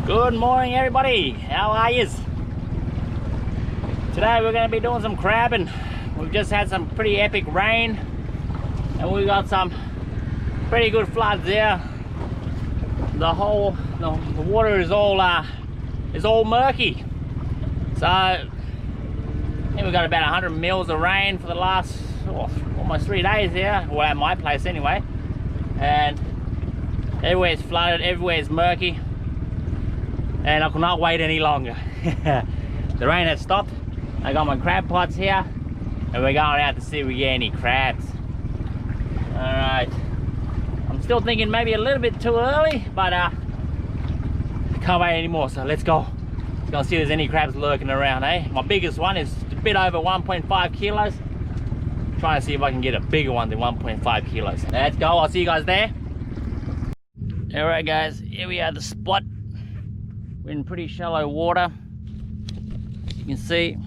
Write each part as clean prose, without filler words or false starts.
Good morning, everybody. How are yous? Today we're going to be doing some crabbing. We've just had some pretty epic rain, and we got some pretty good floods there. The water is all murky. So I think we've got about 100 mils of rain for the last almost 3 days here. Well, at my place anyway. And everywhere's flooded, everywhere's murky. And I cannot wait any longer. The rain has stopped. I got my crab pots here, and we're going out to see if we get any crabs. Alright. I'm still thinking maybe a little bit too early, but I can't wait anymore, so let's go. Let's go see if there's any crabs lurking around, eh? My biggest one is a bit over 1.5 kilos. Trying to see if I can get a bigger one than 1.5 kilos. Let's go, I'll see you guys there. Alright guys, here we are at the spot. We're in pretty shallow water. You can see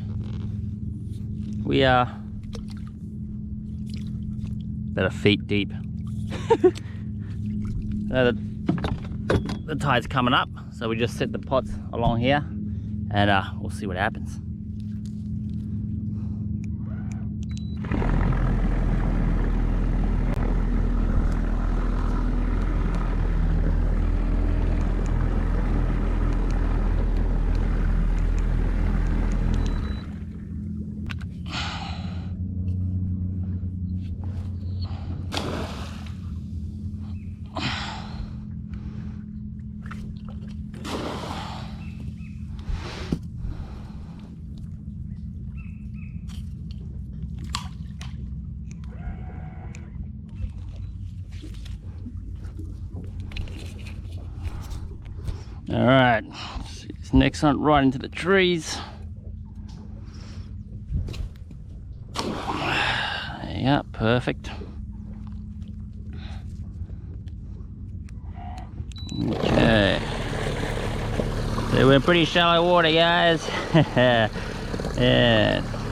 we are about a feet deep. So the tide's coming up, so we just set the pots along here, and we'll see what happens. All right, this next hunt right into the trees. Yeah, perfect. Okay, so we're pretty shallow water, guys. Yeah,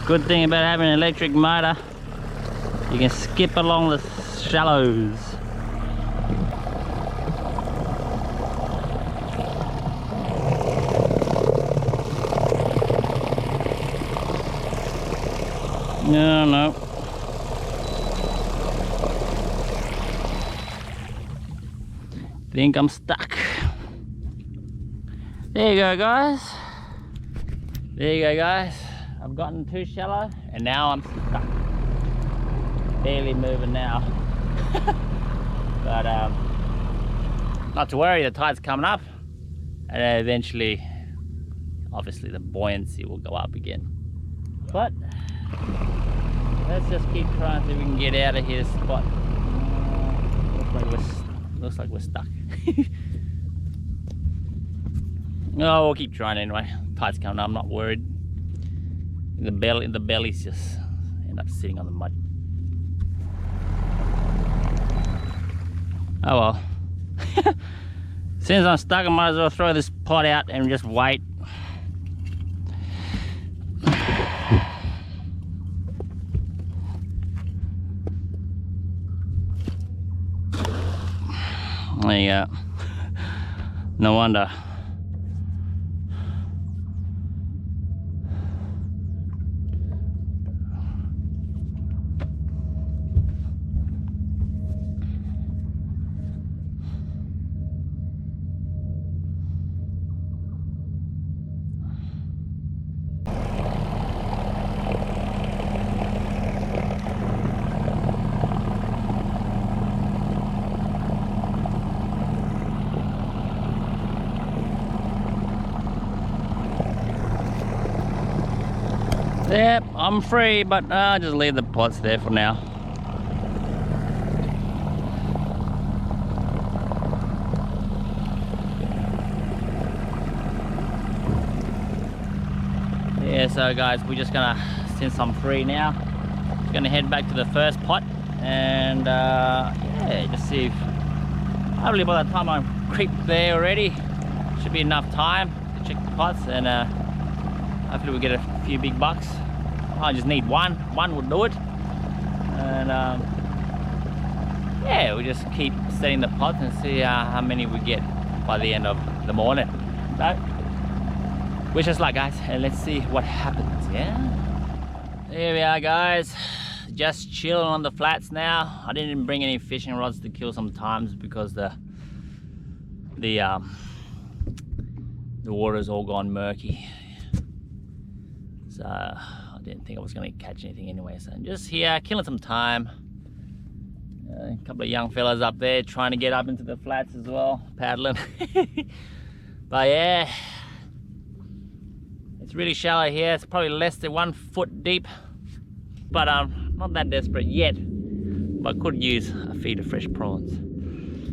good thing about having an electric motor, you can skip along the shallows. No. Think I'm stuck. There you go, guys. There you go, guys. I've gotten too shallow, and now I'm stuck. Barely moving now. But not to worry, the tide's coming up, and eventually, obviously, the buoyancy will go up again. But let's just keep trying to see if we can get out of here spot. Looks like we're stuck. Oh, we'll keep trying anyway. Tide's coming up, I'm not worried. The bellies just end up sitting on the mud. Oh well. As soon as I'm stuck, I might as well throw this pot out and just wait. There you go. No wonder. Yep, I'm free, but I'll just leave the pots there for now. Yeah, so guys, we're just gonna, since I'm free now, just gonna head back to the first pot and yeah, just see if, hopefully by the time I creep there already, should be enough time to check the pots, and hopefully we'll get a few big bucks. I just need one will do it, and yeah, we'll just keep setting the pots and see how many we get by the end of the morning. So, wish us luck, guys, and let's see what happens, yeah? Here we are, guys. Just chilling on the flats now. I didn't even bring any fishing rods to kill sometimes because the water's all gone murky. So I didn't think I was going to catch anything anyway. So I'm just here killing some time. A couple of young fellas up there trying to get up into the flats as well, paddling. But yeah, it's really shallow here. It's probably less than 1 foot deep. But not that desperate yet. But could use a feed of fresh prawns.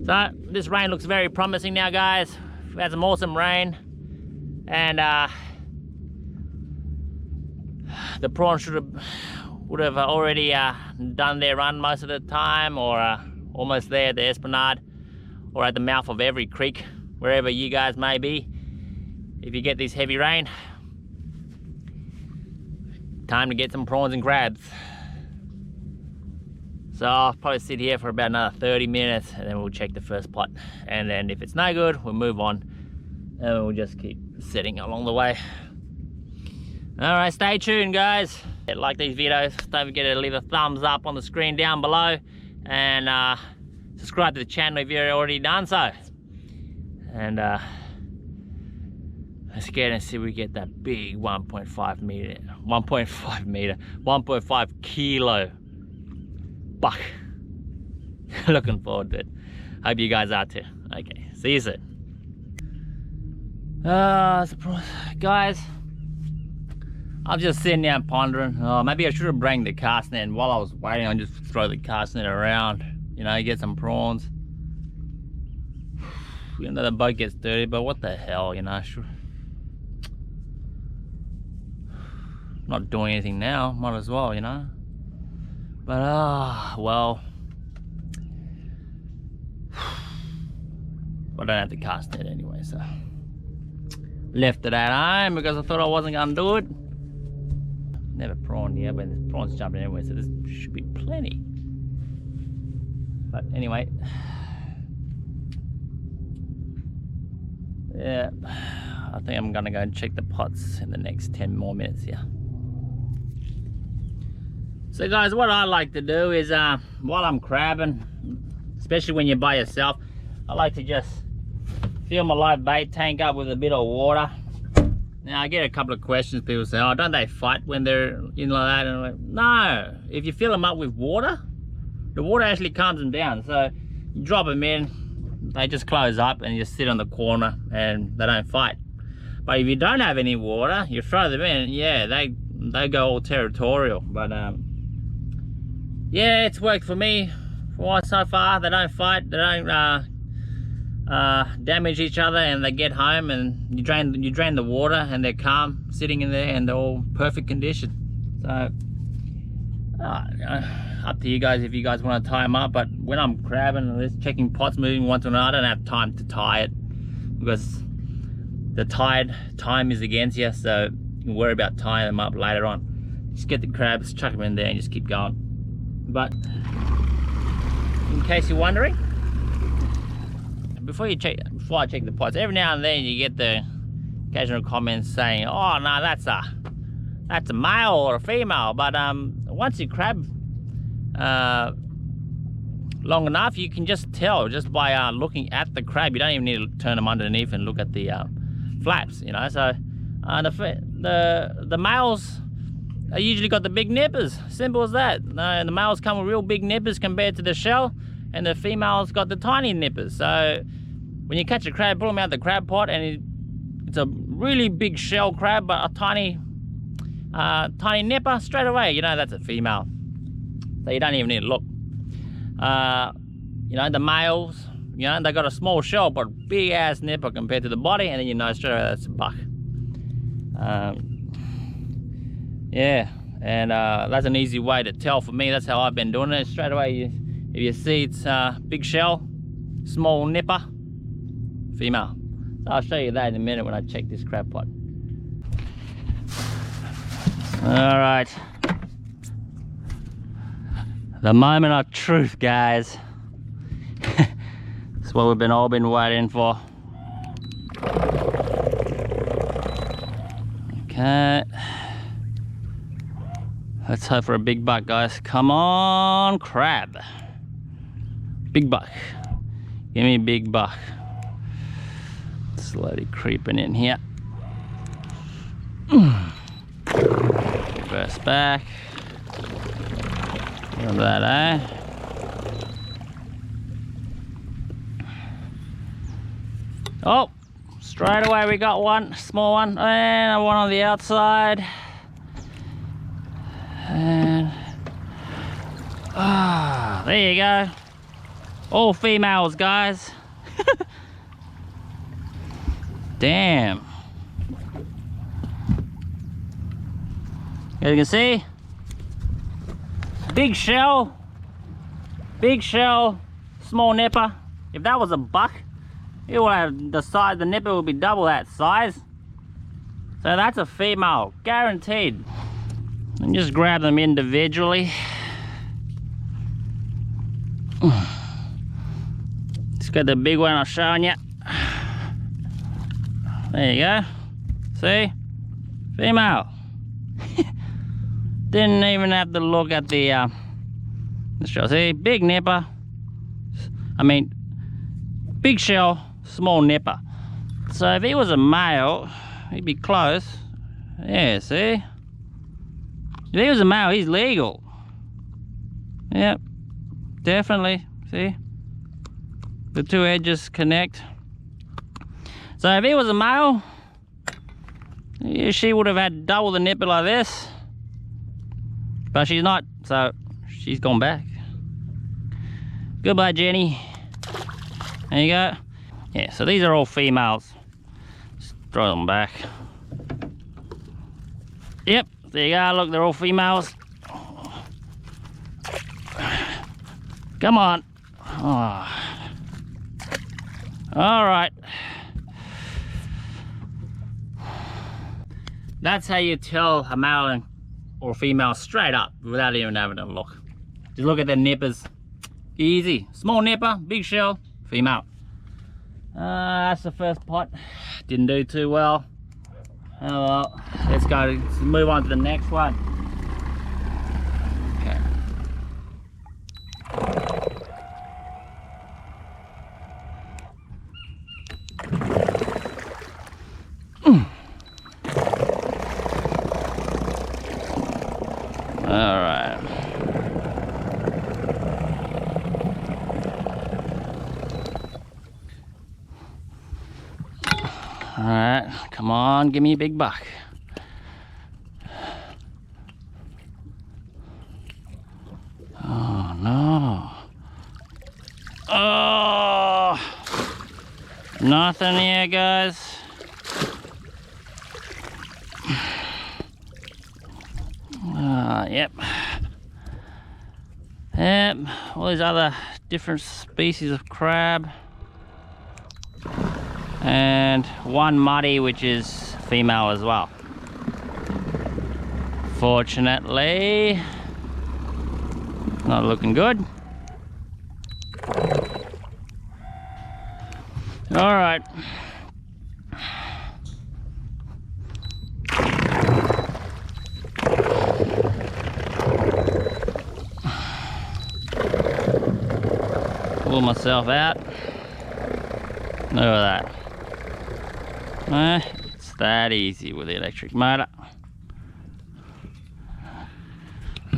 So this rain looks very promising now, guys. We've had some awesome rain. And the prawns would have already done their run most of the time, or almost there at the Esplanade, or at the mouth of every creek, wherever you guys may be. If you get this heavy rain, time to get some prawns and crabs. So I'll probably sit here for about another 30 minutes and then we'll check the first pot. And then if it's no good, we'll move on and we'll just keep setting along the way. Alright, stay tuned, guys. Like these videos, don't forget to leave a thumbs up on the screen down below, and subscribe to the channel if you've already done so. And let's get and see if we get that big 1.5 kilo buck. Looking forward to it. Hope you guys are too. Okay, see you soon. Guys, I'm just sitting there pondering, maybe I should have brought the cast net, and while I was waiting I just throw the cast net around, you know, get some prawns. You know, the boat gets dirty, but what the hell, you know, not doing anything now, might as well, you know. But well, I don't have the cast net anyway, so left it at home because I thought I wasn't gonna do it. Never prawn here, but there's prawns jumping everywhere, so there should be plenty. But anyway, yeah, I think I'm gonna go and check the pots in the next 10 more minutes here. So guys, what I like to do is while I'm crabbing, especially when you're by yourself, I like to just fill my live bait tank up with a bit of water. Now I get a couple of questions. People say, oh, don't they fight when they're in like that? And I'm like, no, if you fill them up with water, the water actually calms them down. So you drop them in, they just close up and you just sit on the corner and they don't fight. But if you don't have any water, you throw them in, yeah, they go all territorial. But yeah, it's worked for me so far. They don't fight, they don't damage each other, and they get home and you drain the water and they're calm sitting in there and they're all perfect condition. So up to you guys if you guys want to tie them up. But when I'm crabbing and just checking pots moving one to another, I don't have time to tie it because the time is against you, so you can worry about tying them up later on. Just get the crabs, chuck them in there and just keep going. But in case you're wondering, before I check the pots, every now and then you get the occasional comments saying, oh no, that's a male or a female. But once you crab long enough, you can just tell just by looking at the crab. You don't even need to turn them underneath and look at the flaps, you know. So the males are usually got the big nippers, simple as that. The males come with real big nippers compared to the shell, and the females got the tiny nippers. So when you catch a crab, pull them out the crab pot, and it's a really big shell crab, but a tiny nipper, straight away you know that's a female. So you don't even need to look. You know, the males, you know, they got a small shell but big ass nipper compared to the body, and then you know straight away that's a buck. Yeah, and that's an easy way to tell for me. That's how I've been doing it. Straight away, if you see it's big shell, small nipper, female. So I'll show you that in a minute when I check this crab pot. All right, the moment of truth, guys. That's what we've all been waiting for. Okay. Let's hope for a big buck, guys. Come on, crab. Big buck. Give me a big buck. Slowly creeping in here. Reverse back. Look at that, eh? Oh, straight away we got one, small one, and one on the outside. And there you go. All females, guys. Damn. As you can see, big shell, small nipper. If that was a buck, it would have the size, the nipper would be double that size. So that's a female, guaranteed. And just grab them individually. Just got the big one I was showing you. There you go. See? Female. Didn't even have to look at the let's show. See, big nipper. I mean, big shell, small nipper. So if he was a male, he'd be close. Yeah, see? If he was a male, he's legal. Yep, definitely. See? The two edges connect. So if he was a male, she would have had double the nipper like this. But she's not, so she's gone back. Goodbye, Jenny. There you go. Yeah, so these are all females. Just throw them back. Yep, there you go. Look, they're all females. Come on. Oh. All right. That's how you tell a male or female straight up without even having a look. Just look at the nippers. Easy. Small nipper, big shell, female. That's the first pot. Didn't do too well. Oh well. Let's move on to the next one. Okay. Alright. Alright, come on, give me a big buck. Oh no. Oh, nothing here, guys. Yep. Yep, all these other different species of crab. And one muddy, which is female as well. Fortunately, not looking good. All right. Pull myself out. Look at that. It's that easy with the electric motor.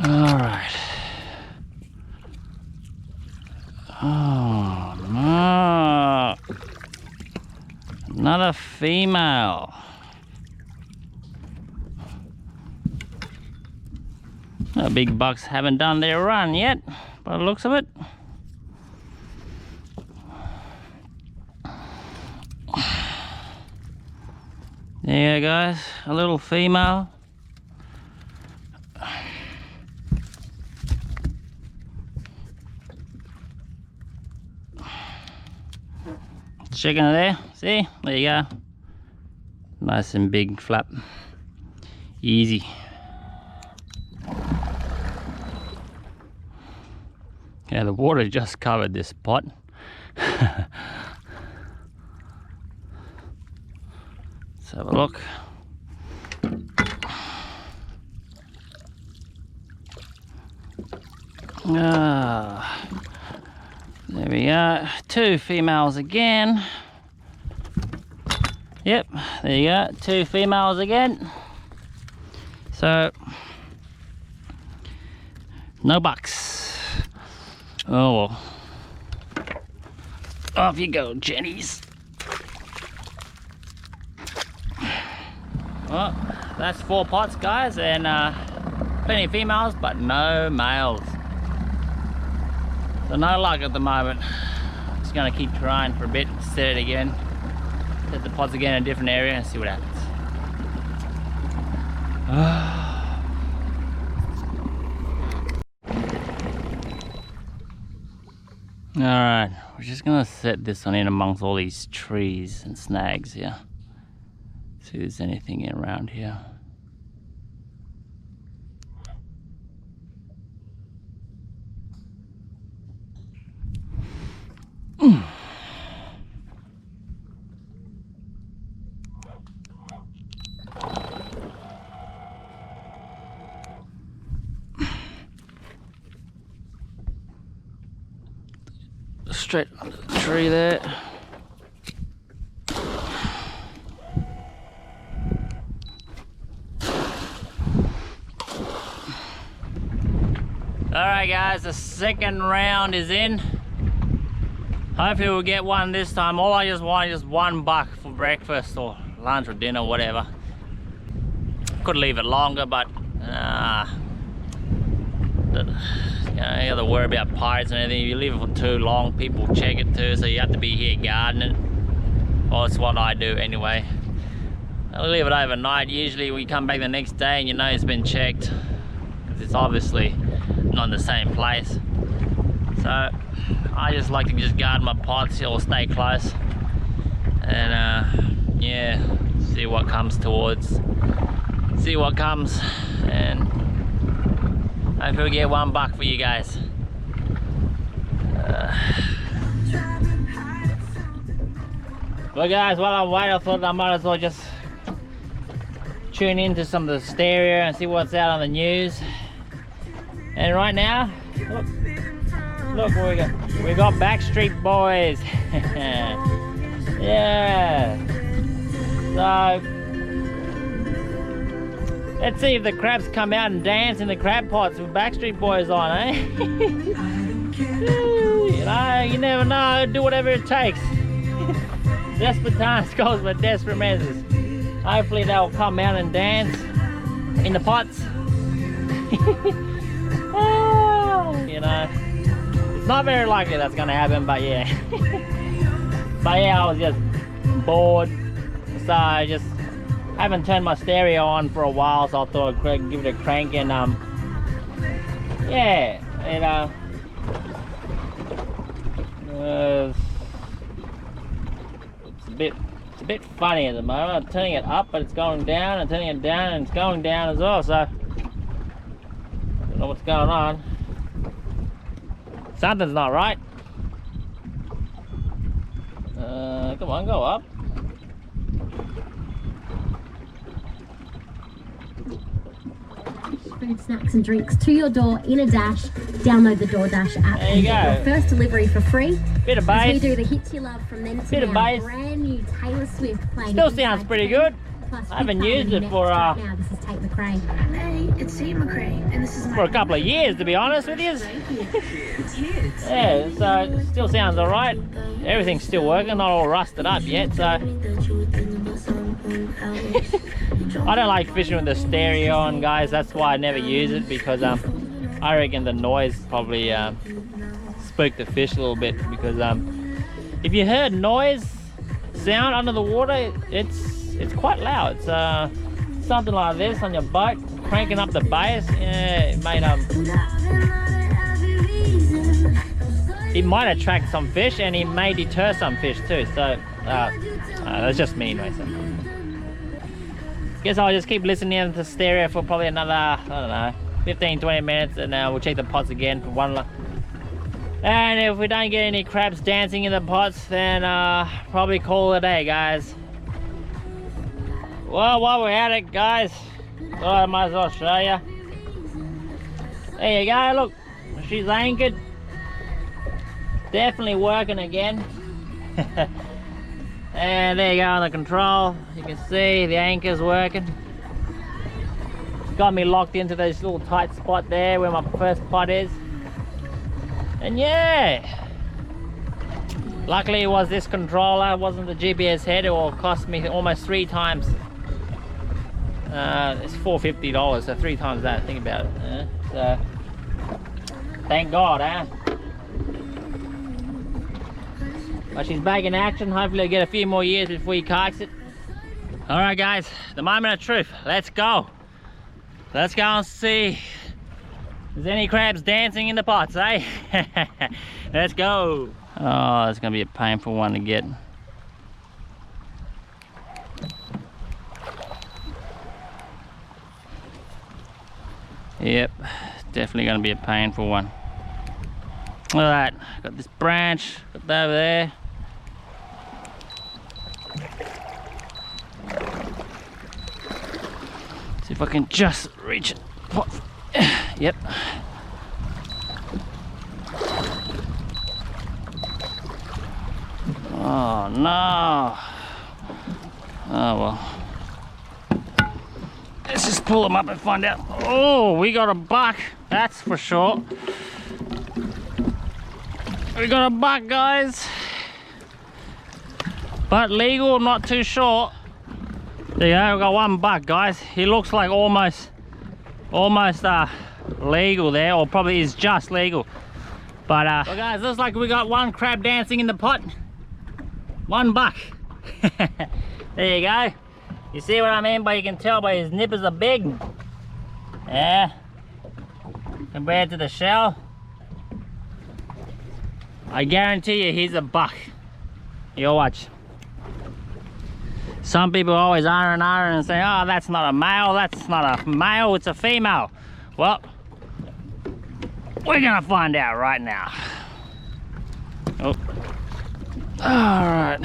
All right. Oh no. Another female. The big bucks haven't done their run yet, by the looks of it. There you go, guys, a little female. Chicken there, see? There you go. Nice and big flap. Easy. Yeah, the water just covered this pot. Let's have a look. There we go, 2 females again. Yep, there you go, 2 females again. So, no bucks. Oh well. Off you go, Jennies. Well, that's 4 pots, guys, and plenty of females, but no males. So no luck at the moment. Just gonna keep trying for a bit, set it again, set the pots again in a different area and see what happens. Alright, we're just gonna set this one in amongst all these trees and snags here. See if there's anything around here. Straight under the tree there. Alright guys, the second round is in. Hopefully we'll get one this time. All I just want is just 1 buck for breakfast or lunch or dinner, whatever. Could leave it longer, but you have to worry about pirates and anything. If you leave it for too long, people check it too, so you have to be here gardening. Well, that's what I do anyway. I'll leave it overnight. Usually we come back the next day and you know it's been checked, because it's obviously not in the same place. So I just like to just guard my pots or stay close and yeah, see what comes, and hopefully we'll get 1 buck for you guys. Well guys, while I'm waiting, I thought I might as well just tune into some of the stereo and see what's out on the news. And right now, look what we got. We got Backstreet Boys. Yeah. So let's see if the crabs come out and dance in the crab pots with Backstreet Boys on, eh? You know, you never know. Do whatever it takes. Desperate times calls for desperate measures. Hopefully they'll come out and dance in the pots. You know, it's not very likely that's gonna happen, but yeah. But yeah, I was just bored, so I just haven't turned my stereo on for a while, so I thought I'd give it a crank and yeah, and it's a bit funny at the moment. I'm turning it up, but it's going down, and turning it down, and it's going down as well. So I don't know what's going on. Something's not right. Come on, go up. Food, snacks and drinks to your door in a dash. Download the DoorDash app and get your first delivery for free. Bit of bass. As we do the hits you love from then to bit now. Of bass. Brand new Taylor Swift playing. Still sounds pretty good. Plus I haven't used it for now. This is Tate McRae. Hey, it's Tate McRae, and this is for a couple of years, to be honest with you. Yeah, so it still sounds alright. Everything's still working, not all rusted up yet, so I don't like fishing with the stereo on, guys. That's why I never use it, because I reckon the noise probably spooked the fish a little bit, because if you heard noise sound under the water, it's quite loud. It's something like this on your boat, cranking up the bass. Yeah, it might it might attract some fish, and it may deter some fish too. So that's just me anyway. So guess I'll just keep listening to the stereo for probably another, I don't know, 15-20 minutes, and we'll check the pots again for one. And if we don't get any crabs dancing in the pots, then probably call it a day, guys. Well, while we're at it, guys, I might as well show you. There you go, look. she's anchored. Definitely working again. And there you go on the control. You can see the anchor's working. It's got me locked into this little tight spot there where my first pot is. And yeah, luckily it was this controller, it wasn't the GPS head. It will cost me almost 3 times. It's $450, so 3 times that. Think about it. So thank God, huh? But she's back in action. Hopefully I'll get a few more years before he kikes it. All right, guys, the moment of truth. Let's go. Let's go and see if there's any crabs dancing in the pots, eh? Let's go. Oh, it's gonna be a painful one to get. Yep, definitely gonna be a painful one. Look at that, got this branch, got that over there. See if I can just reach it. Yep. Oh no. Oh well. Let's just pull them up and find out. Oh, we got a buck, that's for sure. We got a buck, guys. But legal, I'm not too sure. There you go, we got one buck, guys. He looks like almost legal there, or probably is just legal. But well guys, looks like we got one crab dancing in the pot. One buck. There you go. You see what I mean? But you can tell by his nippers are big. Yeah. Compared to the shell. I guarantee you he's a buck. You'll watch. Some people always and say, oh, that's not a male, that's not a male, it's a female. Well, we're gonna find out right now. Oh. All right.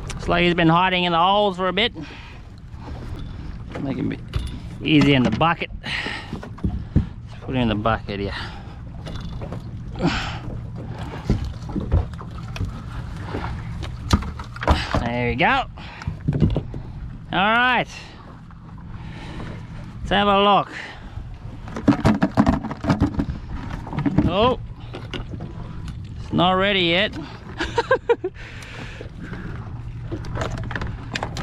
Looks like he's been hiding in the holes for a bit. Make it a bit easy in the bucket. Let's put it in the bucket here. There we go. All right. Let's have a look. Oh, it's not ready yet.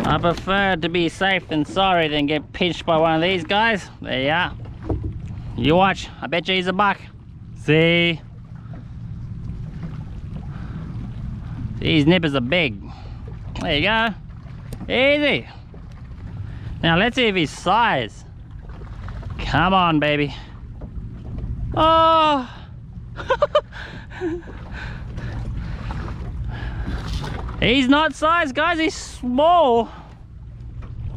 I prefer to be safe than sorry than get pinched by one of these guys. There you are. You watch. I bet you he's a buck. See? These nippers are big. There you go. Easy. Now let's see if he's size. Come on, baby. Oh. He's not size, guys. He's small.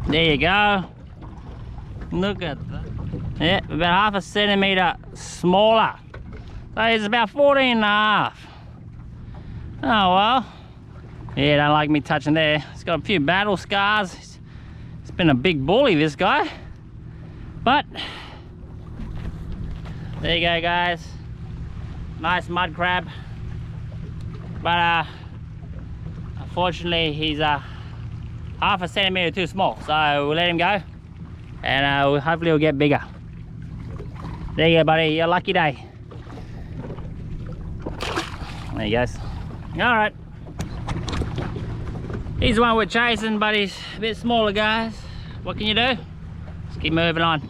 There you go. Look at that. Yeah, about 1/2 centimeter smaller. So he's about 14.5. Oh well. Yeah, don't like me touching there. He's got a few battle scars. He's been a big bully, this guy. But there you go, guys. Nice mud crab. But unfortunately, he's 1/2 centimeter too small. So we'll let him go, and hopefully he'll get bigger. There you go, buddy. Your lucky day. There he goes. All right. He's the one we're chasing, but he's a bit smaller, guys. What can you do? Just keep moving on.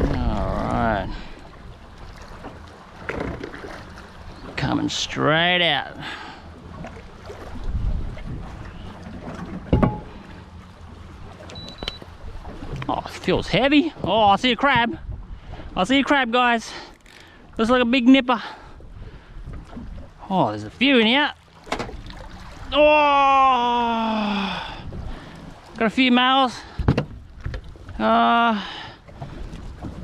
Alright. Coming straight out. Oh, it feels heavy. Oh, I see a crab. I see a crab, guys. Looks like a big nipper. Oh, there's a few in here. Oh, got a few males.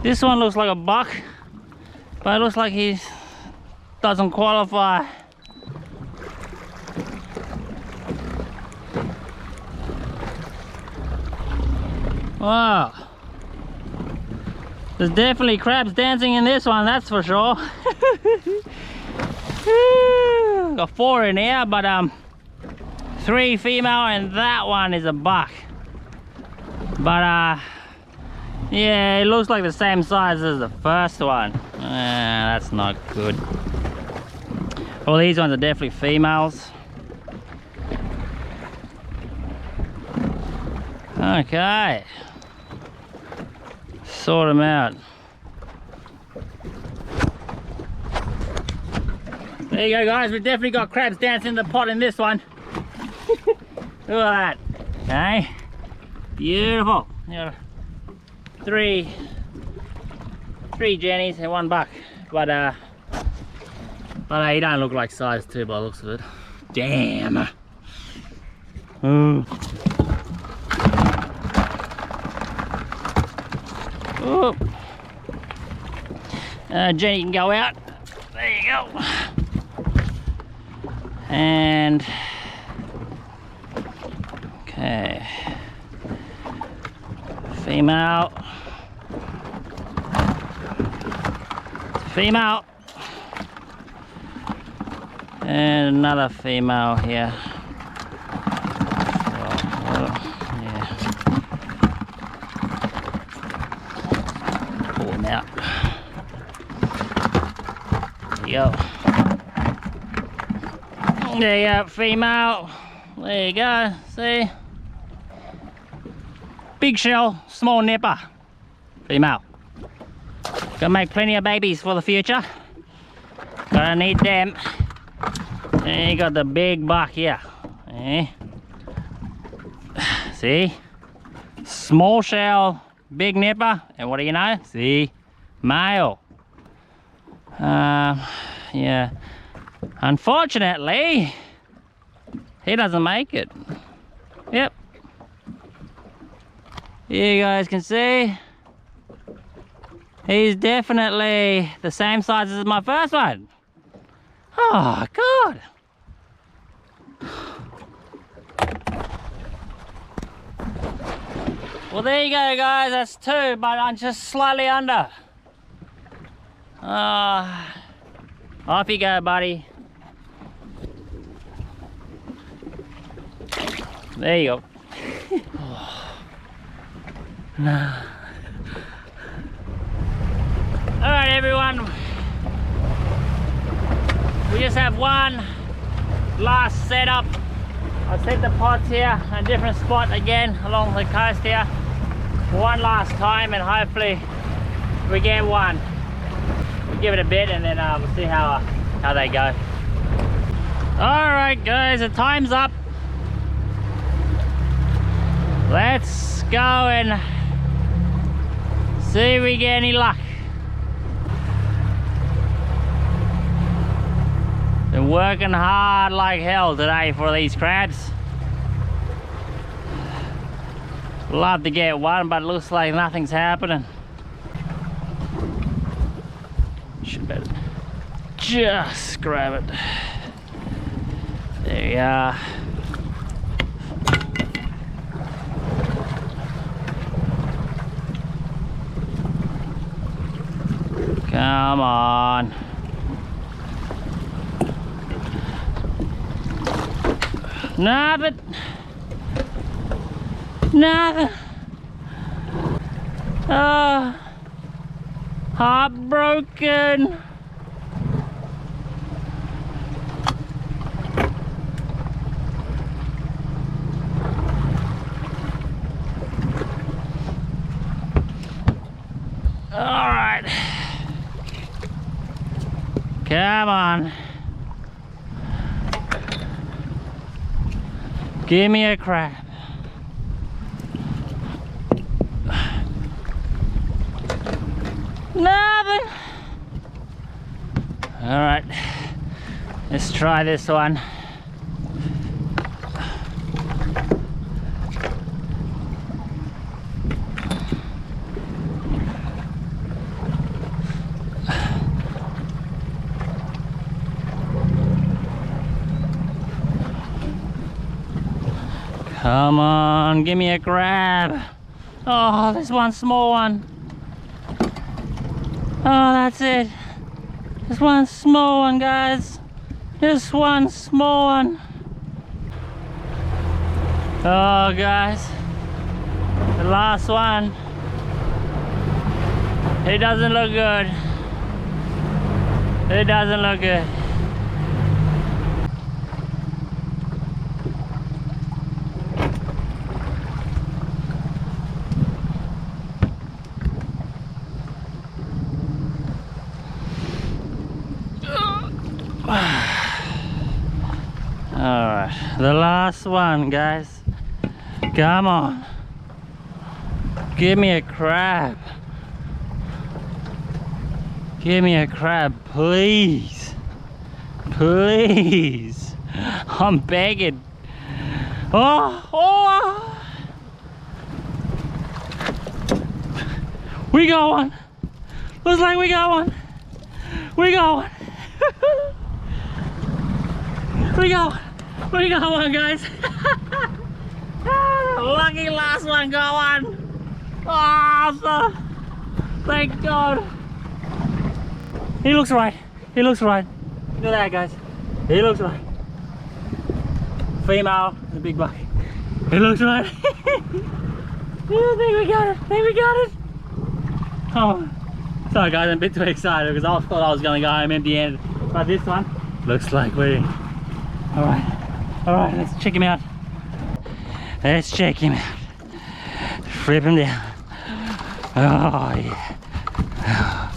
This one looks like a buck, but it looks like he doesn't qualify. Wow. There's definitely crabs dancing in this one, that's for sure. Got 4 in here, but 3 female and that one is a buck. But yeah, it looks like the same size as the first one. That's not good. Well, these ones are definitely females. Okay. Sort them out. There you go, guys. We've definitely got crabs dancing in the pot in this one. Look at that. Okay. Beautiful. Yeah. 3 jennies and 1 buck. But he don't look like size 2 by the looks of it. Damn. Ooh. Ooh. Jenny can go out. There you go. And okay, female, female, and another female here. Yeah. Pull them out. There you go. There you go, female. There you go, see? Big shell, small nipper. Female. Gonna make plenty of babies for the future. Gonna need them. And you got the big buck here. See? Small shell, big nipper, and what do you know? See? Male. Yeah. Unfortunately, he doesn't make it. Yep. You guys can see, he's definitely the same size as my first one. Oh, God. Well, there you go, guys. That's 2, but I'm just slightly under. Off you go, buddy. There you go. No. Alright, everyone. We just have one last setup. I've set the pots here in a different spot again along the coast here. One last time, and hopefully we get one. We'll give it a bit and then we'll see how they go. Alright guys, the time's up. Let's go and see if we get any luck. Been working hard like hell today for these crabs. Love to get one, but it looks like nothing's happening. Should better just grab it. There we are. Come on. Nothing. Nothing. Oh, heartbroken. All right. Come on. Give me a crab. Nothing. All right. Let's try this one. Come on, give me a crab. Oh, there's one small one. Oh, that's it. Just one small one, guys. Just one small one. Oh, guys. The last one. It doesn't look good. It doesn't look good. Alright, the last one, guys. Come on. Give me a crab. Give me a crab, please. Please. I'm begging. Oh, oh. We got one. Looks like we got one. We got one. We got one, guys. Lucky last one got one. Awesome. Thank God. He looks right. He looks right. Look at that, guys. He looks right. Female, the big bucket. He looks right. I think we got it. I think we got it. Oh, sorry guys, I'm a bit too excited because I thought I was going to go home empty-handed. But this one looks like we're... Alright, let's check him out. Let's check him out. Flip him down. Oh, yeah.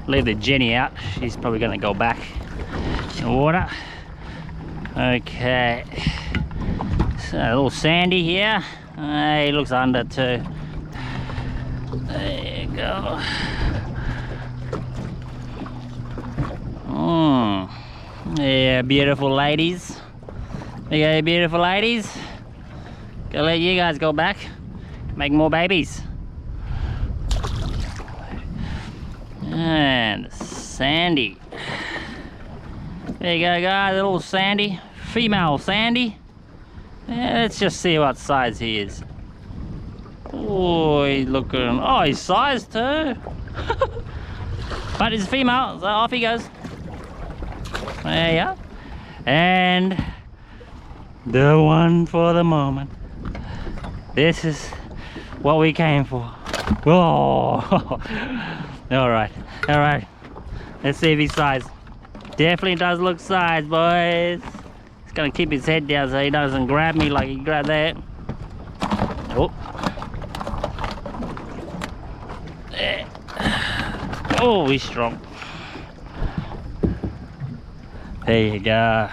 Leave the Jenny out. She's probably going to go back in the water. Okay. So, a little sandy here. He looks under too. There you go. Yeah, beautiful ladies. Okay, beautiful ladies. Gonna let you guys go back, make more babies. And Sandy. There you go, guys. A little Sandy, female Sandy. Yeah, let's just see what size he is. Oh, he's looking. Oh, he's sized too. But he's female, so off he goes. There you are. And the one for the moment. This is what we came for. Oh, alright, alright. Let's see if he's sized. Definitely does look sized, boys. He's gonna keep his head down so he doesn't grab me like he grabbed that. Oh. There. Oh, he's strong. There you go.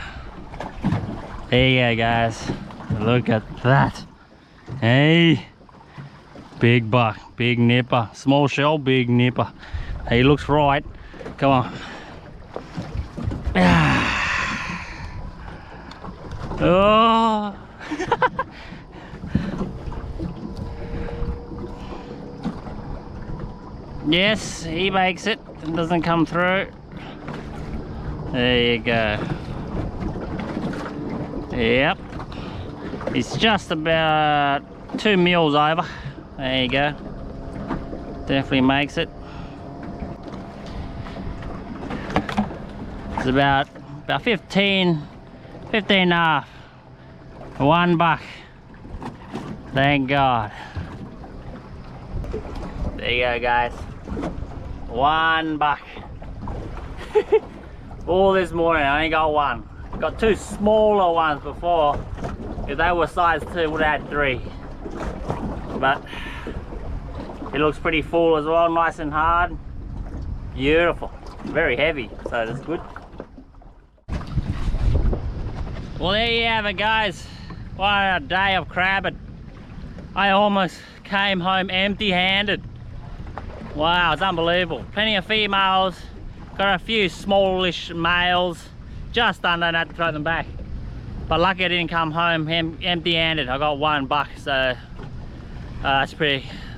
There you go, guys. Look at that. Hey. Big buck, big nipper. Small shell, big nipper. He looks right. Come on. Oh. Yes, he makes it. It doesn't come through. There you go. Yep. It's just about 2 meals over. There you go. Definitely makes it. It's about 15 and a half. $1. Thank God. There you go, guys. $1. All this morning I only got one. Got 2 smaller ones before. If they were size 2, would have had 3. But it looks pretty full as well, nice and hard. Beautiful. Very heavy, so that's good. Well, there you have it, guys. What a day of crabbing. I almost came home empty-handed. Wow, it's unbelievable. Plenty of females. Got a few smallish males. Just done that, had to throw them back. But lucky I didn't come home empty-handed. I got $1, so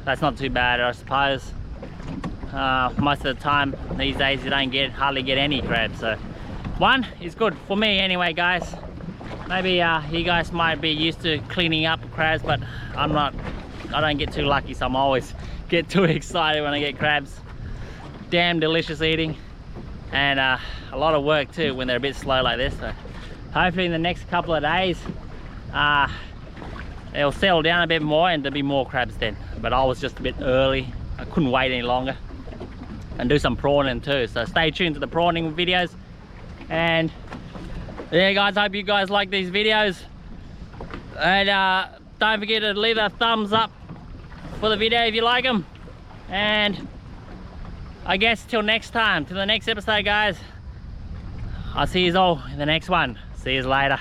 that's not too bad, I suppose. Most of the time these days you don't hardly get any crabs, so 1 is good for me anyway, guys. Maybe you guys might be used to cleaning up crabs, but I'm not. I don't get too lucky, so I'm always get too excited when I get crabs. Damn delicious eating, and a lot of work too when they're a bit slow like this. So hopefully in the next couple of days it'll settle down a bit more and there'll be more crabs then. But I was just a bit early. I couldn't wait any longer and do some prawning too. So stay tuned to the prawning videos. And yeah guys, hope you guys like these videos, and don't forget to leave a thumbs up for the video if you like them. And I guess till next time, till the next episode guys, I'll see you all in the next one. See you later.